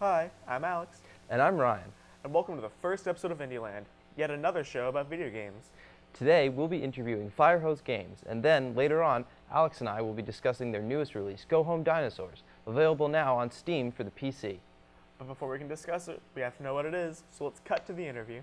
Hi, I'm Alex. And I'm Ryan. And welcome to the first episode of Indieland, yet another show about video games. Today, we'll be interviewing Firehose Games, and then, later on, Alex and I will be discussing their newest release, Go Home Dinosaurs, available now on Steam for the PC. But before we can discuss it, we have to know what it is, so let's cut to the interview.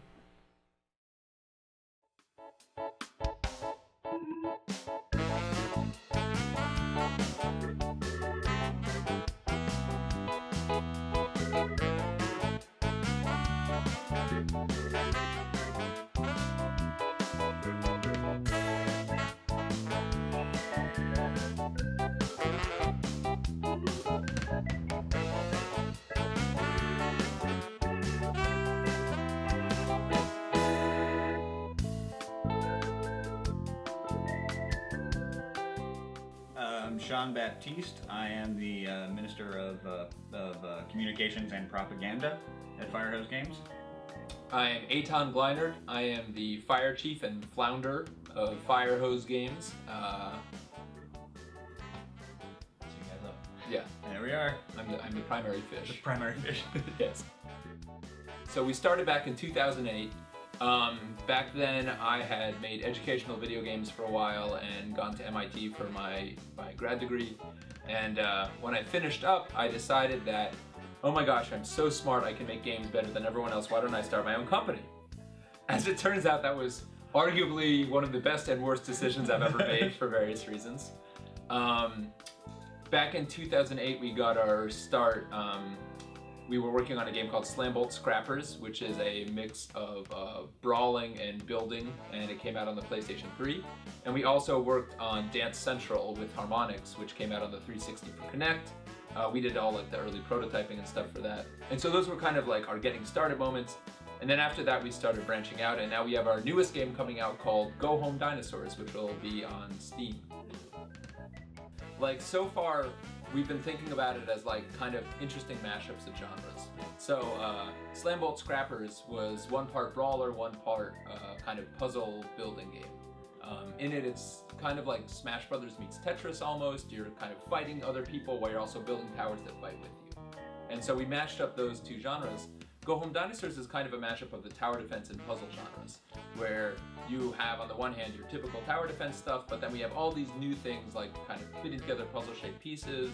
I'm Sean Baptiste. I am the Minister of Communications and Propaganda at Firehose Games. I am Eitan Gleinert. I am the Fire Chief and Flounder of Firehose Games. So you guys know. Yeah. There we are. I'm the primary fish. The primary fish. Yes. So we started back in 2008. Back then I had made educational video games for a while and gone to MIT for my grad degree. And when I finished up, I decided that, oh my gosh, I'm so smart, I can make games better than everyone else, why don't I start my own company? As it turns out, that was arguably one of the best and worst decisions I've ever made for various reasons. Back in 2008, we got our start. We were working on a game called Slam-Bolt Scrappers, which is a mix of brawling and building, and it came out on the PlayStation 3. And we also worked on Dance Central with Harmonix, which came out on the 360 for Kinect. We did all like the early prototyping and stuff for that. And so those were kind of like our getting started moments. And then after that, we started branching out, and now we have our newest game coming out called Go Home Dinosaurs, which will be on Steam. Like, so far, we've been thinking about it as like kind of interesting mashups of genres. So Slam-Bolt Scrappers was one part brawler, one part kind of puzzle building game. In it, it's kind of like Smash Brothers meets Tetris almost. You're kind of fighting other people while you're also building towers that fight with you. And so we mashed up those two genres. Go Home Dinosaurs is kind of a mashup of the tower defense and puzzle genres, where you have on the one hand your typical tower defense stuff, but then we have all these new things like kind of fitting together puzzle-shaped pieces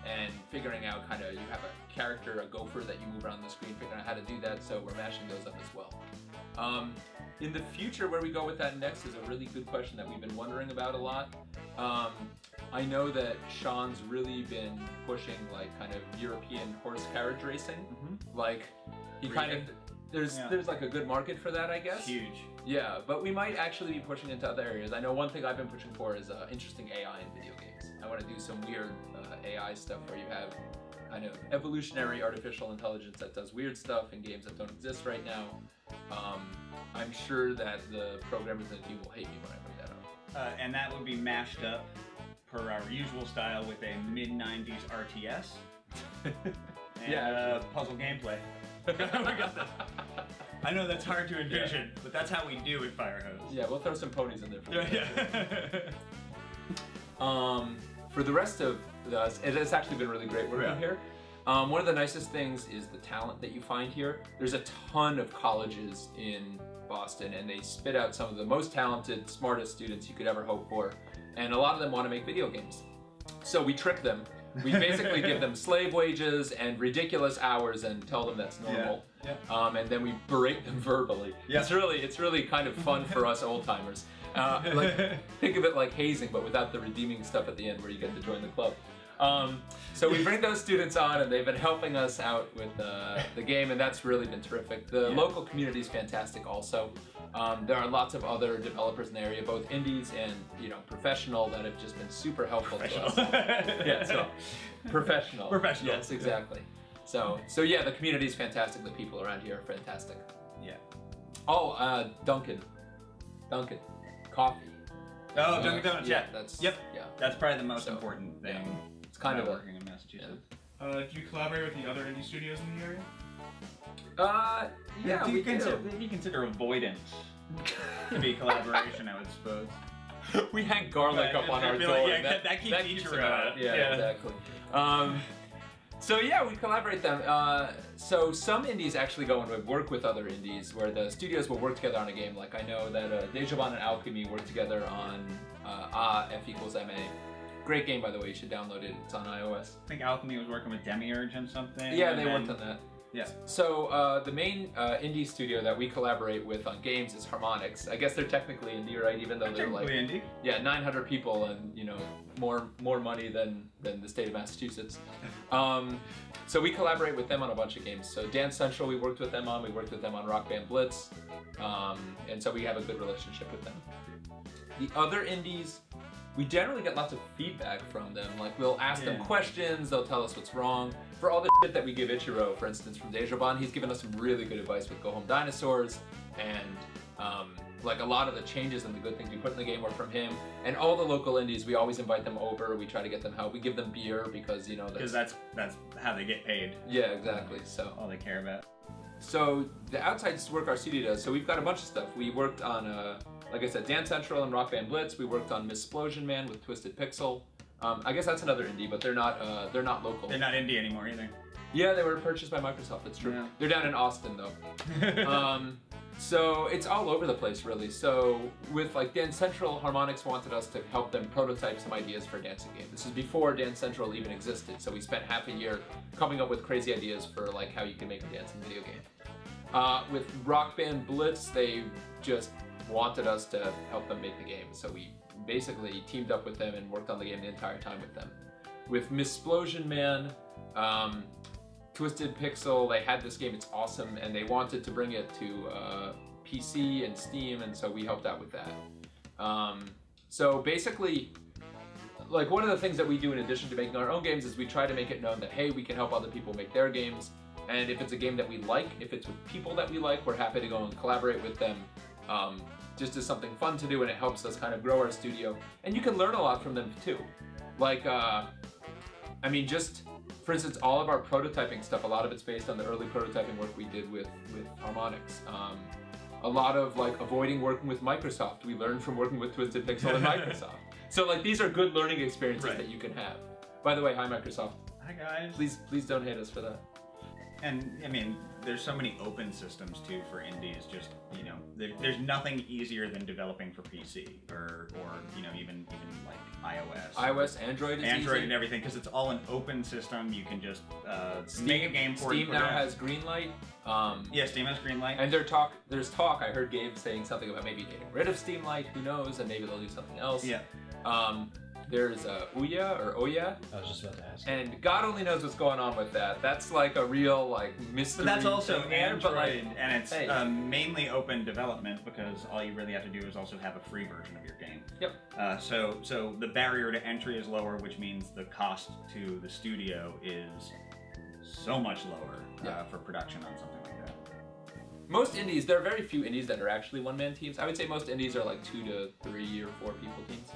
and figuring out kind of, you have a character, a gopher that you move around the screen, figuring out how to do that, so we're mashing those up as well. In the future, where we go with that next is a really good question that we've been wondering about a lot. I know that Sean's really been pushing like kind of European horse carriage racing. Mm-hmm. Like, he kind of, there's like a good market for that, I guess. It's huge. Yeah, but we might actually be pushing into other areas. I know one thing I've been pushing for is interesting AI in video games. I want to do some weird AI stuff where you have kind of evolutionary artificial intelligence that does weird stuff in games that don't exist right now. I'm sure that the programmers in the team will hate me when I bring that up. And that would be mashed up per our usual style with a mid-90s RTS and puzzle gameplay. We got that. I know that's hard to envision, but that's how we do at Firehose. Yeah, we'll throw some ponies in there for for the rest of us, it's actually been really great working here. One of the nicest things is the talent that you find here. There's a ton of colleges in Boston, and they spit out some of the most talented, smartest students you could ever hope for. And a lot of them want to make video games. So we trick them. We basically give them slave wages and ridiculous hours and tell them that's normal. And then we berate them verbally. It's really kind of fun for us old timers. Like, think of it like hazing, but without the redeeming stuff at the end where you get to join the club. So we bring those students on, and they've been helping us out with the game, and that's really been terrific. The local community is fantastic also. There are lots of other developers in the area, both indies and professional, that have just been super helpful to us. Yeah, so professional. Yes, exactly. So yeah, the community is fantastic. The people around here are fantastic. Yeah. Oh, Dunkin', coffee. Oh, Dunkin' Donuts. Yeah, that's That's probably the most important thing. Yeah. It's kind of working in Massachusetts. Do you collaborate with the other indie studios in the area? Yeah, we consider avoidance to be collaboration, I would suppose. We hang garlic up on our door. That keeps each other out. Yeah, exactly. So yeah, we collaborate them. So some indies actually go and work with other indies, where the studios will work together on a game. Like I know that Dejobon and Alchemy work together on F=ma. Great game, by the way. You should download it. It's on iOS. I think Alchemy was working with Demiurge and something. Yeah, they worked on that. Yeah. So the main indie studio that we collaborate with on games is Harmonix. I guess they're technically indie, right? Even though they're like indie. Yeah, 900 people and more money than the state of Massachusetts. So we collaborate with them on a bunch of games. So Dance Central we worked with them on. We worked with them on Rock Band Blitz, and so we have a good relationship with them. The other indies, we generally get lots of feedback from them. Like we'll ask them questions, they'll tell us what's wrong. For all the shit that we give Ichiro, for instance, from Dejobon, he's given us some really good advice with Go Home Dinosaurs, and like a lot of the changes and the good things we put in the game were from him. And all the local indies, we always invite them over. We try to get them help. We give them beer because that's how they get paid. Yeah, exactly. So all they care about. So the outside work our studio does. So we've got a bunch of stuff. We worked on like I said, Dance Central and Rock Band Blitz. We worked on Missplosion Man with Twisted Pixel. I guess that's another indie, but they're not local. They're not indie anymore either. Yeah, they were purchased by Microsoft. That's true. Yeah. They're down in Austin though. So it's all over the place really. So with like Dance Central, Harmonix wanted us to help them prototype some ideas for a dancing game. This is before Dance Central even existed. So we spent half a year coming up with crazy ideas for like how you can make a dancing video game. With Rock Band Blitz, they just wanted us to help them make the game. So we basically teamed up with them and worked on the game the entire time with them. With Missplosion Man, Twisted Pixel, they had this game, it's awesome, and they wanted to bring it to PC and Steam, and so we helped out with that. So basically, like one of the things that we do in addition to making our own games is we try to make it known that, hey, we can help other people make their games, and if it's a game that we like, if it's with people that we like, we're happy to go and collaborate with them. Just as something fun to do, and it helps us kind of grow our studio. And you can learn a lot from them too. Like, I mean, just for instance, all of our prototyping stuff, a lot of it's based on the early prototyping work we did with Harmonix. A lot of like avoiding working with Microsoft, we learned from working with Twisted Pixel and Microsoft. So like these are good learning experiences that you can have. By the way, hi Microsoft. Hi guys. Please don't hate us for that. And I mean, there's so many open systems too for indies. Just there's nothing easier than developing for PC or even like iOS, Android, easy. And everything, because it's all an open system. You can just make a game for it. Steam now has Greenlight. Yeah, Steam has Greenlight. And there's talk. I heard Gabe saying something about maybe getting rid of Steamlight. Who knows? And maybe they'll do something else. Yeah. There's Ouya. I was just about to ask. And God only knows what's going on with that. That's like a real mystery. But that's also Android, but and it's mainly open development because all you really have to do is also have a free version of your game. Yep. So the barrier to entry is lower, which means the cost to the studio is so much lower for production on something like that. Most indies, there are very few indies that are actually one-man teams. I would say most indies are like 2 to 3 or 4 people teams.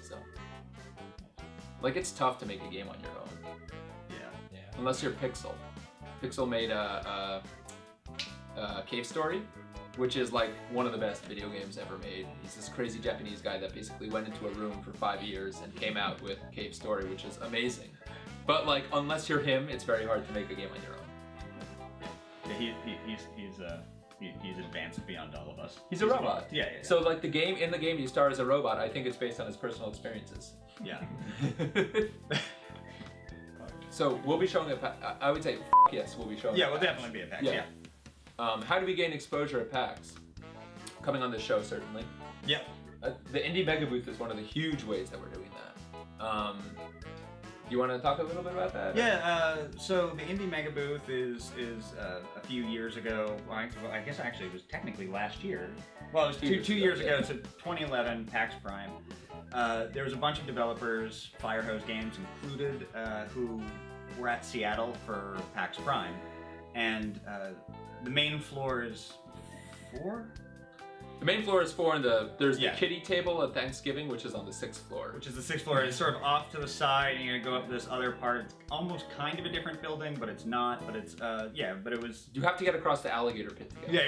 So, like, it's tough to make a game on your own. Yeah. Unless you're Pixel. Pixel made a Cave Story, which is like one of the best video games ever made. He's this crazy Japanese guy that basically went into a room for 5 years and came out with Cave Story, which is amazing. But like, unless you're him, it's very hard to make a game on your own. Yeah, he's advanced beyond all of us. He's a robot. Yeah. So like in the game you star as a robot. I think it's based on his personal experiences. Yeah. So we'll be showing I would say yes, we'll be showing. Yeah, we'll definitely be at PAX. Yeah. How do we gain exposure at PAX? Coming on the show certainly. Yeah. The Indie Mega Booth is one of the huge ways that we're doing that. Do you want to talk a little bit about that? Yeah, so the Indie Mega Booth is a few years ago. Well, I guess actually it was technically last year. Well, it was two years ago, so 2011, PAX Prime. There was a bunch of developers, Firehose Games included, who were at Seattle for PAX Prime. And the main floor is 4? The main floor is 4, and there's the kiddie table at Thanksgiving, which is on the 6th floor. Which is the 6th floor. It's sort of off to the side, and you're gonna go up this other part. It's almost kind of a different building, but it's not. But it's but it was. You have to get across the alligator pit to get. Yeah,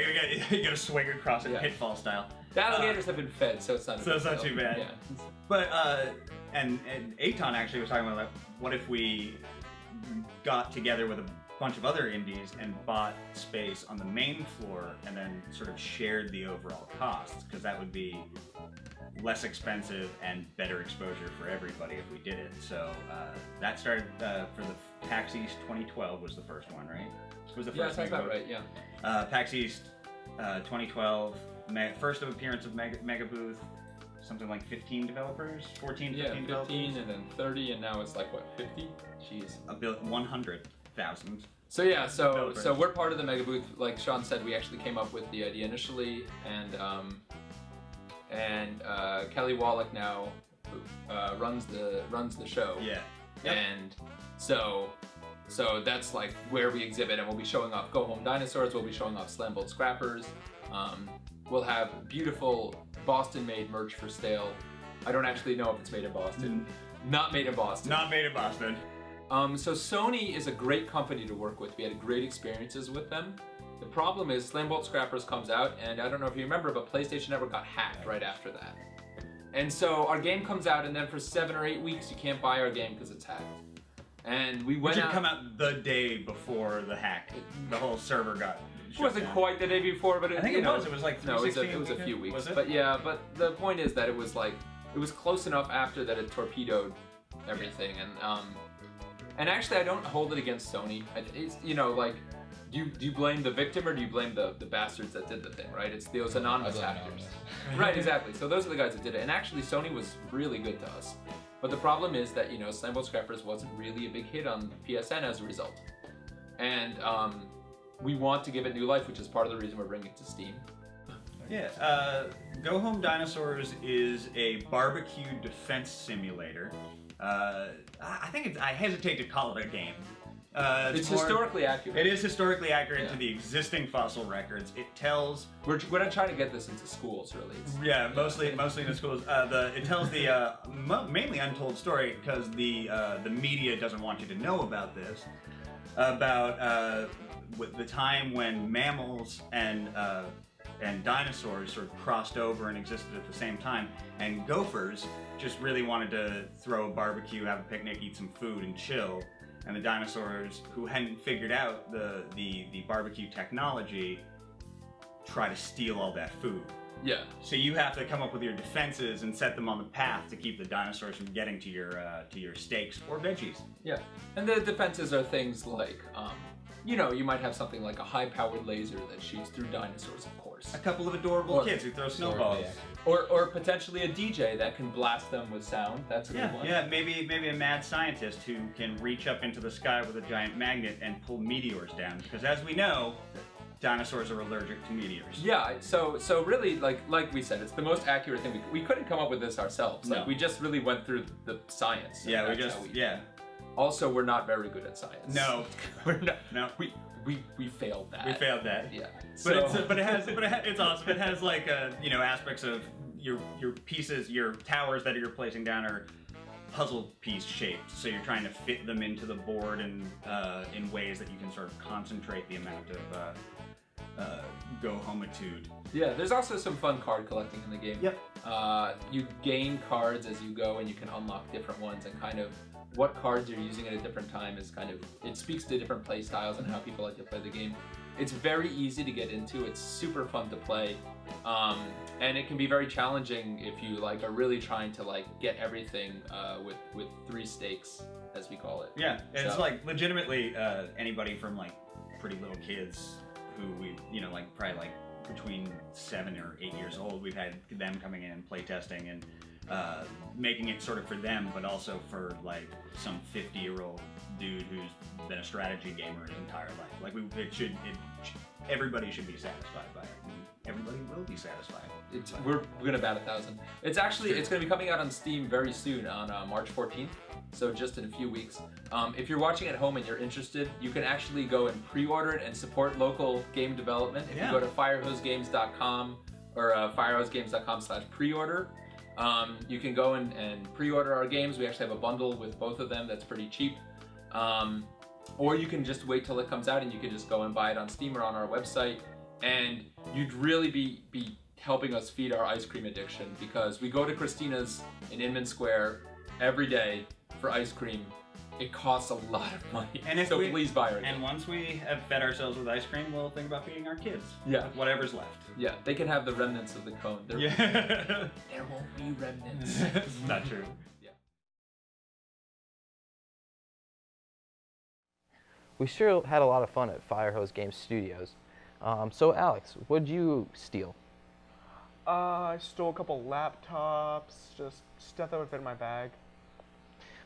you gotta swing across it pitfall style. The alligators have been fed, so it's not. So it's not too bad. Yeah. But and Aton actually was talking about like, what if we got together with a bunch of other indies and bought space on the main floor and then sort of shared the overall costs, because that would be less expensive and better exposure for everybody if we did it. So that started for the PAX East 2012 was the first one, right? Was the first sounds about right, yeah. PAX East 2012, first appearance of Mega Booth, something like 15 developers, 14, 15 Yeah, 15 developers. and then 30, and now it's like, what, 50? Jeez. 100,000. So yeah, so Developers. we're part of the Mega Booth. Like Sean said, we actually came up with the idea initially, and Kelly Wallach now runs the show. Yeah. Yep. And so that's like where we exhibit, and we'll be showing off Go Home Dinosaurs. We'll be showing off Slambolt Scrappers. We'll have beautiful Boston-made merch for sale. I don't actually know if it's made in Boston. Not made in Boston. Not made in Boston. So Sony is a great company to work with. We had great experiences with them. The problem is Slambolt Scrappers comes out, and I don't know if you remember, but PlayStation Network got hacked right after that. And so our game comes out, and then for 7 or 8 weeks you can't buy our game because it's hacked. And we went Which had out. come out the day before the hack. The whole server got It shut wasn't down. quite the day before, but I think it was. It was like no, it was 316 a few weeks. Was it? But yeah, but the point is that it was like it was close enough after that it torpedoed everything, and actually I don't hold it against Sony. It's, like, do you blame the victim or do you blame the bastards that did the thing? Right? It's those anonymous blame hackers. Right, exactly. So those are the guys that did it, and actually Sony was really good to us. But the problem is that Slambolt Scrappers wasn't really a big hit on PSN as a result, and we want to give it new life, which is part of the reason we're bringing it to Steam. Yeah, Go Home Dinosaurs is a barbecue defense simulator. I hesitate to call it a game. It's historically accurate. It is historically accurate Yeah. to the existing fossil records. It tells. We're not trying to get this into schools, really. Mostly in the schools. It tells the mainly untold story because the media doesn't want you to know about this. About the time when mammals and dinosaurs sort of crossed over and existed at the same time, and gophers just really wanted to throw a barbecue, have a picnic, eat some food, and chill. And the dinosaurs, who hadn't figured out the barbecue technology, try to steal all that food. Yeah. So you have to come up with your defenses and set them on the path to keep the dinosaurs from getting to your steaks or veggies. Yeah. And the defenses are things like, you might have something like a high-powered laser that shoots through dinosaurs, of course. A couple of adorable kids who throw snowballs. Or potentially a DJ that can blast them with sound. That's a good one. Yeah, maybe a mad scientist who can reach up into the sky with a giant magnet and pull meteors down. Because as we know, dinosaurs are allergic to meteors. Yeah, so really, like we said, it's the most accurate thing. We couldn't come up with this ourselves. No. Like, we just really went through the science. Yeah, and that's how yeah. Also, we're not very good at science. No, We're not. no. We failed that. We failed that. Yeah. It's awesome. It has like aspects of your pieces, your towers that you're placing down are puzzle piece shaped. So you're trying to fit them into the board and in ways that you can sort of concentrate the amount of go homitude. Yeah, there's also some fun card collecting in the game. Yep. You gain cards as you go, and you can unlock different ones, and kind of what cards you're using at a different time is it speaks to different play styles and how people like to play the game. It's very easy to get into. It's super fun to play, and it can be very challenging if you are really trying to get everything with 3 stakes, as we call it. Yeah, and it's So- legitimately anybody from pretty little kids who we probably between 7 or 8 years old. We've had them coming in and play testing and making it sort of for them, but also for some 50-year-old dude who's been a strategy gamer his entire life. Everybody should be satisfied by it. And everybody will be satisfied. We're gonna bat 1,000. It's gonna be coming out on Steam very soon on March 14th, so just in a few weeks. If you're watching at home and you're interested, you can actually go and pre-order it and support local game development. If you go to firehosegames.com or firehosegames.com/pre-order, you can go and pre-order our games. We actually have a bundle with both of them that's pretty cheap. Or you can just wait till it comes out and you can just go and buy it on Steam or on our website. And you'd really be helping us feed our ice cream addiction, because we go to Christina's in Inman Square every day for ice cream, It costs a lot of money. And if so we- please buy our And game. once we have fed ourselves with ice cream, we'll think about feeding our kids. Yeah. With whatever's left. Yeah, they can have the remnants of the cone. Yeah. There won't be remnants. It's not true. We sure had a lot of fun at Firehose Games Studios. So Alex, what'd you steal? I stole a couple laptops, just stuff that would fit in my bag.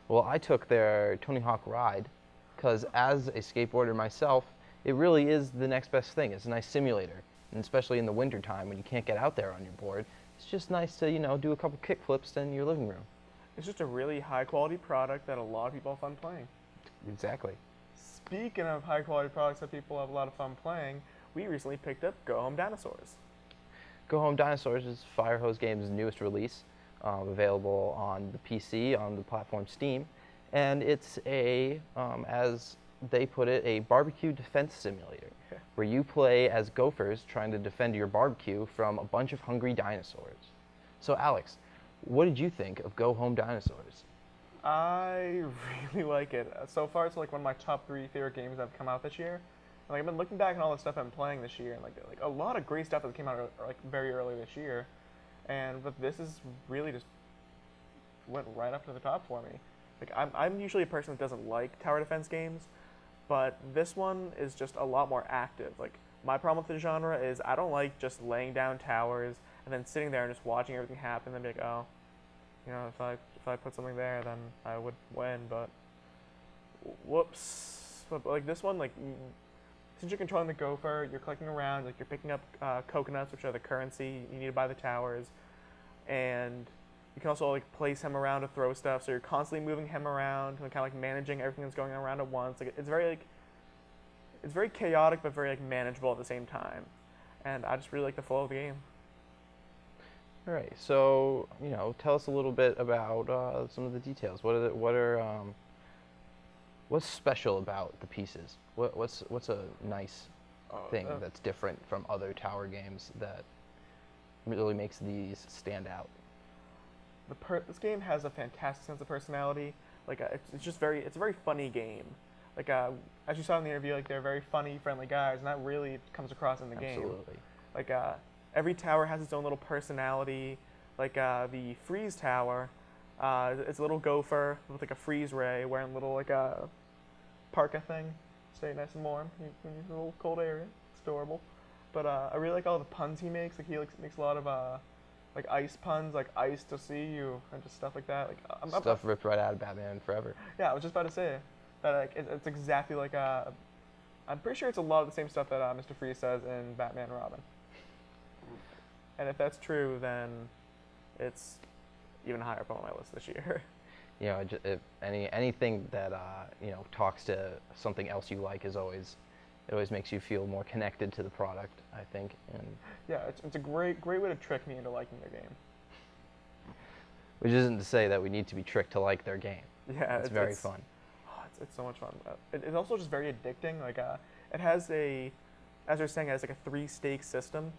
Well, I took their Tony Hawk ride because as a skateboarder myself, it really is the next best thing. It's a nice simulator, and especially in the winter time when you can't get out there on your board, it's just nice to, do a couple kick flips in your living room. It's just a really high quality product that a lot of people have fun playing. Exactly. Speaking of high quality products that people have a lot of fun playing, we recently picked up Go Home Dinosaurs. Go Home Dinosaurs is Firehose Games' newest release, available on the PC, on the platform Steam, and it's as they put it, a barbecue defense simulator, where you play as gophers trying to defend your barbecue from a bunch of hungry dinosaurs. So Alex, what did you think of Go Home Dinosaurs? I really like it. So far, it's like one of my top 3 favorite games that have come out this year. And, like, I've been looking back on all the stuff I'm playing this year, and like a lot of great stuff that came out like very early this year. But this is really just went right up to the top for me. Like I'm usually a person that doesn't like tower defense games, but this one is just a lot more active. Like my problem with the genre is I don't like just laying down towers and then sitting there and just watching everything happen and then be like, oh, if I put something there, then I would win. But whoops. But like this one, like since you're controlling the gopher, you're clicking around, like you're picking up coconuts, which are the currency you need to buy the towers, and you can also like place him around to throw stuff. So you're constantly moving him around and kind of like managing everything that's going around at once. Like it's very chaotic but very like manageable at the same time, and I just really like the flow of the game. All right, so tell us a little bit about some of the details. What's special about the pieces? What's a nice thing that's different from other tower games that really makes these stand out? This game has a fantastic sense of personality. Like it's a very funny game. Like as you saw in the interview, like they're very funny, friendly guys, and that really comes across in the game. Absolutely. Like every tower has its own little personality. Like the freeze tower, it's a little gopher with like a freeze ray wearing a little like a parka thing, stay nice and warm in a little cold area. It's adorable. But I really like all the puns he makes. Like he makes a lot of like ice puns, like ice to see you, and just stuff like that. Like Stuff ripped right out of Batman Forever. Yeah, I was just about to say that. Like it's exactly like I'm pretty sure it's a lot of the same stuff that Mr. Freeze says in Batman and Robin. And if that's true, then it's even higher up on my list this year. If anything that talks to something else you like it always makes you feel more connected to the product, I think. And Yeah, it's a great way to trick me into liking their game. which isn't to say that we need to be tricked to like their game. Yeah, It's very fun. It's so much fun. It's also just very addicting. Like it has as you're saying, it has like a 3-stake system,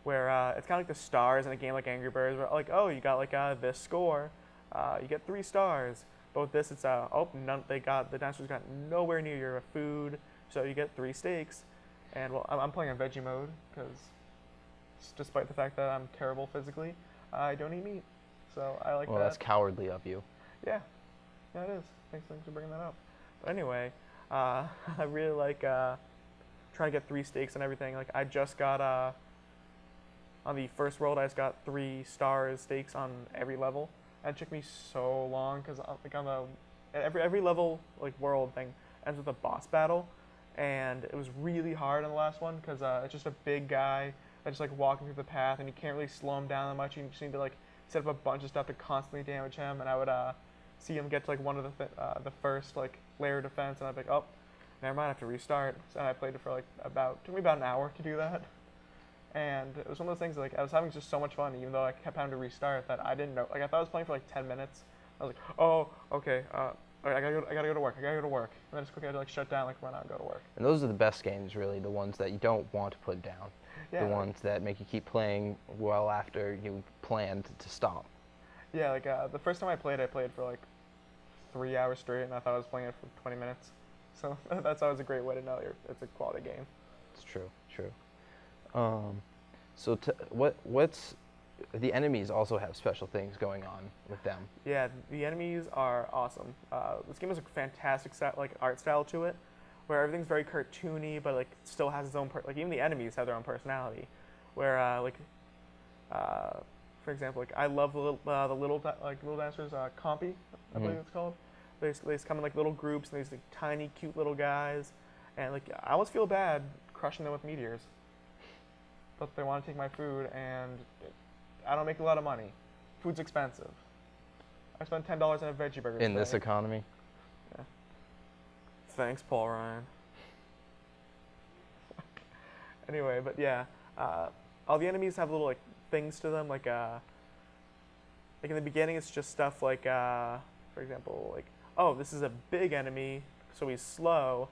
where it's kind of like the stars in a game like Angry Birds, where like, oh, you got like this score, you get 3 stars. But with this, it's the dinosaurs got nowhere near your food, so you get 3 stakes. And well, I'm playing on veggie mode because, despite the fact that I'm terrible physically, I don't eat meat, so I like that. Well, that's cowardly of you. Yeah, it is. Thanks for bringing that up. But anyway, I really like trying to get 3 stakes and everything. Like I just got on the first world, I just got 3 stars stakes on every level. And it took me so long because like on every level like world thing ends with a boss battle, and it was really hard on the last one because it's just a big guy that's just like walking through the path, and you can't really slow him down that much. You just need to like set up a bunch of stuff to constantly damage him, and I would see him get to like one of the first like layer of defense, and I'd be like, oh, never mind, I have to restart. So I played it for like took me about an hour to do that. And it was one of those things like I was having just so much fun, even though I kept having to restart, that I didn't know. Like I thought I was playing for like 10 minutes. I was like, oh, okay, I gotta go to work. And then just quickly I had to like shut down, like run out and go to work. And those are the best games, really, the ones that you don't want to put down. Yeah. The ones that make you keep playing well after you planned to stop. Yeah, like the first time I played for like 3 hours straight, and I thought I was playing it for 20 minutes. So that's always a great way to know it's a quality game. It's true. So what's the enemies also have special things going on with them? Yeah, the enemies are awesome. This game has a fantastic art style to it, where everything's very cartoony, but like still has its own like even the enemies have their own personality. Where for example, like I love the little dinosaurs, Compy, I believe it's called. They just come in like little groups, and these like tiny, cute little guys, and like I almost feel bad crushing them with meteors. But they want to take my food, and I don't make a lot of money. Food's expensive. I spent $10 on a veggie burger In today. this economy. Yeah. Thanks, Paul Ryan. Anyway, but yeah, all the enemies have little like things to them, like in the beginning it's just stuff like for example, like, oh, this is a big enemy, so he's slow,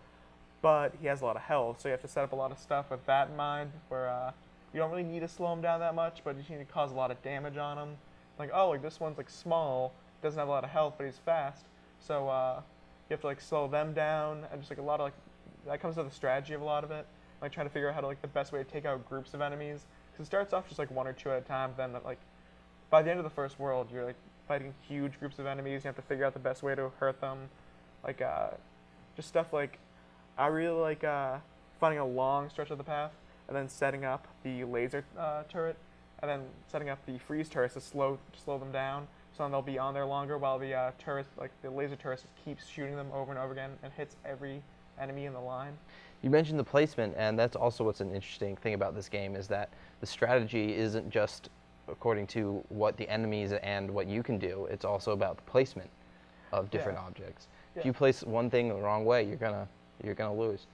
but he has a lot of health, so you have to set up a lot of stuff with that in mind, where you don't really need to slow him down that much, but you just need to cause a lot of damage on him. Like, oh, like this one's like small, doesn't have a lot of health, but he's fast, so you have to like slow them down, and just like a lot of like that comes to the strategy of a lot of it, like trying to figure out how to like the best way to take out groups of enemies. Because it starts off just like one or two at a time, then like by the end of the first world, you're like fighting huge groups of enemies. You have to figure out the best way to hurt them, like just stuff like I really like finding a long stretch of the path and then setting up the laser turret, and then setting up the freeze turrets to slow them down, so then they'll be on there longer while the turret, like the laser turret, just keeps shooting them over and over again and hits every enemy in the line. You mentioned the placement, and that's also what's an interesting thing about this game, is that the strategy isn't just according to what the enemies and what you can do. It's also about the placement of different objects. If you place one thing the wrong way, you're gonna lose.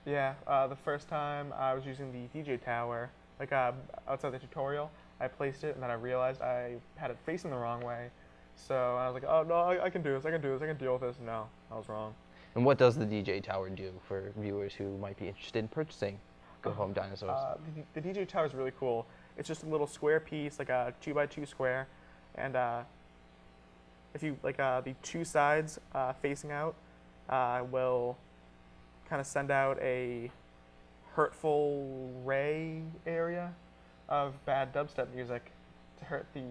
Yeah, the first time I was using the DJ tower, like outside the tutorial, I placed it, and then I realized I had it facing the wrong way. So I was like, oh no, I can do this, I can deal with this. No, I was wrong. And what does the DJ tower do for viewers who might be interested in purchasing Go Home Dinosaurs? The DJ tower is really cool. It's just a little square piece, like a 2x2 square, and if you like the two sides facing out will kind of send out a hurtful ray area of bad dubstep music to hurt the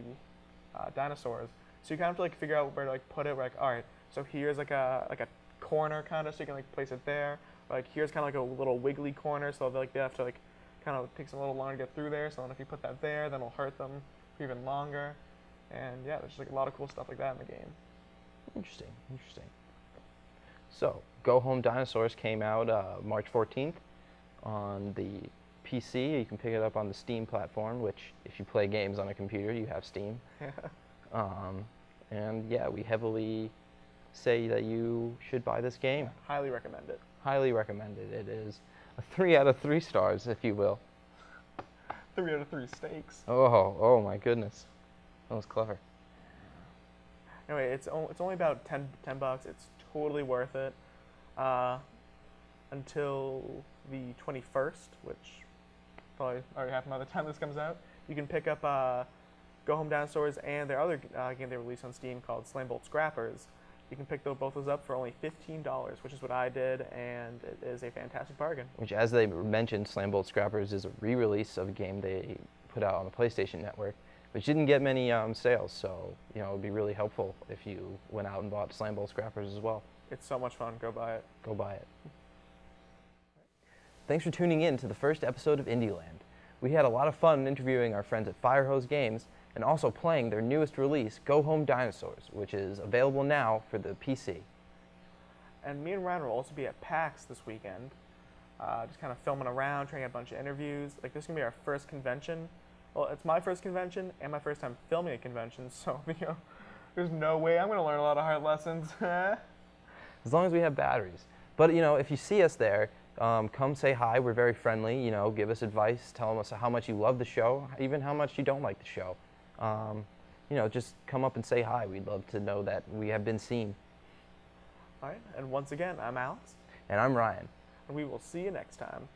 dinosaurs. So you kind of have to like figure out where to like put it. We're like, all right, so here's like a corner kind of, so you can like place it there. Like here's kind of like a little wiggly corner, so they have to like kind of takes a little longer to get through there. So then if you put that there, then it'll hurt them for even longer. And yeah, there's just like a lot of cool stuff like that in the game. Interesting. So, Go Home Dinosaurs came out March 14th on the PC. You can pick it up on the Steam platform, which if you play games on a computer, you have Steam. And yeah, we heavily say that you should buy this game. Yeah, highly recommend it. Highly recommended. It is a 3 out of 3 stars, if you will. 3 out of 3 steaks. Oh my goodness. That was clever. Anyway, it's only about $10. It's totally worth it until the 21st, which probably already happened by the time this comes out. You can pick up Go Home Dinosaurs and their other game they released on Steam called Slam Scrappers. You can pick both those up for only $15, which is what I did, and it is a fantastic bargain. Which, as they mentioned, Slam Scrappers is a re-release of a game they put out on the PlayStation Network, which didn't get many sales, so it would be really helpful if you went out and bought Slam Scrappers as well. It's so much fun. Go buy it. Go buy it. Thanks for tuning in to the first episode of Indieland. We had a lot of fun interviewing our friends at Firehose Games and also playing their newest release, Go Home Dinosaurs, which is available now for the PC. And me and Ryan will also be at PAX this weekend, just kind of filming around, trying to get a bunch of interviews. Like, this is going to be our first convention. Well, it's my first convention and my first time filming a convention, so there's no way I'm going to learn a lot of hard lessons. As long as we have batteries. But if you see us there, come say hi. We're very friendly. Give us advice. Tell us how much you love the show, even how much you don't like the show. Just come up and say hi. We'd love to know that we have been seen. All right, and once again, I'm Alex. And I'm Ryan. And we will see you next time.